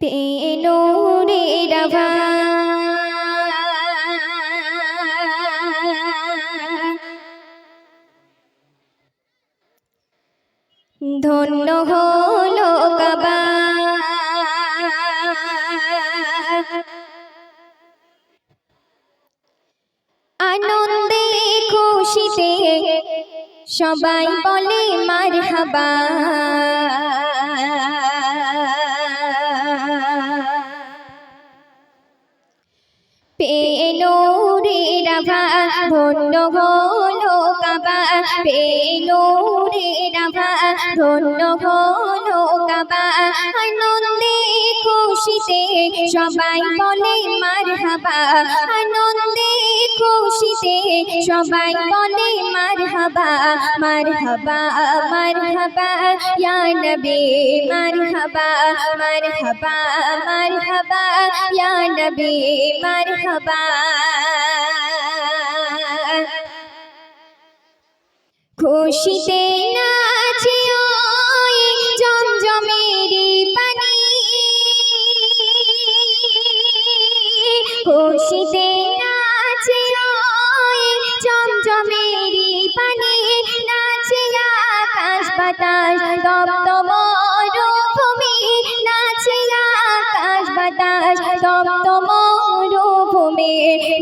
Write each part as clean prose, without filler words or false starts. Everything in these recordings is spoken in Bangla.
নূরের আভা ধন্য হলো কাবা আনন্দে খুশিতে সবাই বলে মারহাবা নূরের আভা ধন্য হলো কাবা নূরের আভা ধন্য হলো কাবা আনন্দে খুশিতে সবাই বলে মারহাবা আনন্দে খুশিতে সবাই বলে মারহাবা মারহাবা মারহাবা ইয়া নবী মারহাবা মারহাবা মারহাবা ইয়া নবী মারহাবা খুশিতে নাচে ওই জমজমের পানি খুশিতে নাচে ওই জমজমের পানি নাচে আকাশ বাতাস তপ্ত মরুভূমি নাচে আকাশ বাতাস তপ্ত মরুভূমি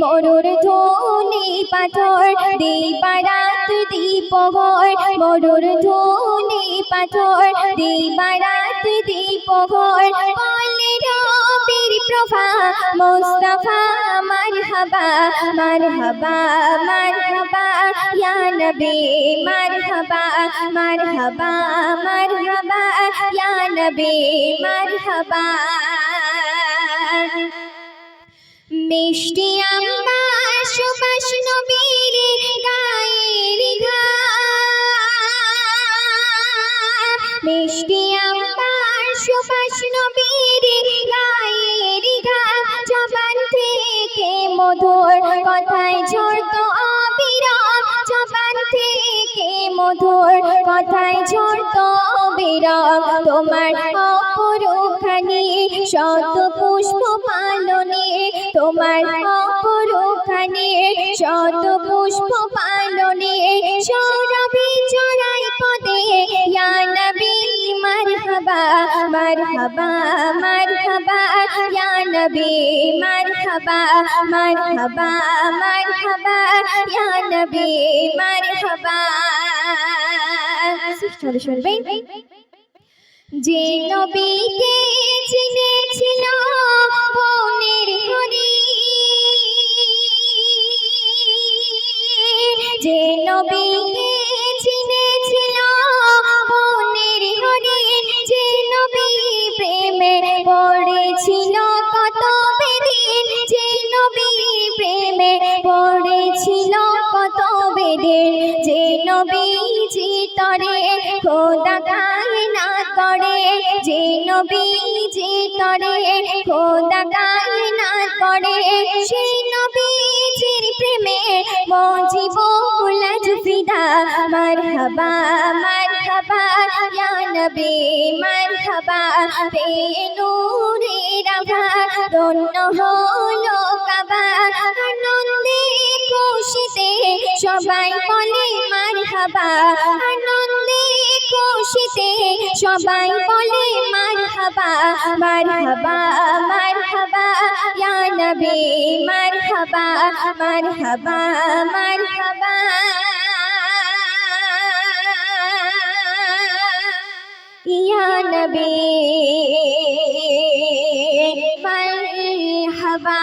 মরুর ধূলি পাথর দিবারাত দীপঘর মরুর ধূলি পাথর দিবারাত দীপঘর বলে রবির প্রভা মুস্তাফা মারহাবা মারহাবা মারহাবা ইয়া নবী মারহাবা মারহাবা মারহাবা ইয়া নবী মারহাবা মিষ্টি আম্বার সুবাস নবীর গায়ের ঘাম মিষ্টি আম্বার সুবাস নবীর গায়ের ঘাম জবান থেকে মধুর কথায় ঝরতো অবিরাম জবান থেকে মধুর কথায় ঝরতো অবিরাম তোমার অপরখানি শত পুষ্প পালনে তোমার অপরখানি শত পুষ্প পালনে সৌরভে চড়াই পদে ইয়া নবী মারহাবা মারহাবা মারহাবা ইয়া নবী মারহাবা মারহাবা মারহাবা ইয়া নবী মারহাবা শুনবেন যে নবীকে চিনেছিল বনের হরি যে নবীকে চিনেছিল বনের হরি যে নবী প্রেমে পড়েছিল কত বেদিন যে নবী প্রেমে পড়েছিল কত বেদিন যে নবী চিতরে খোদা কায়না করে যে নবী চিতরে খোদা কায়না করে সেই নবীজির প্রেমে মজিবুল ফিদা মারহাবা মারহাবা ইয়া নবী মারহাবা নূরের আভা ধন্য হলো কাবা আনন্দে খুশিতে সবাই বলে মারহাবা আনন্দে খুশিতে সবাই বলে মারহাবা মারহাবা মারহাবা ইয়া নবী মারহাবা মারহাবা মারহাবা ইয়া নবী মারহাবা।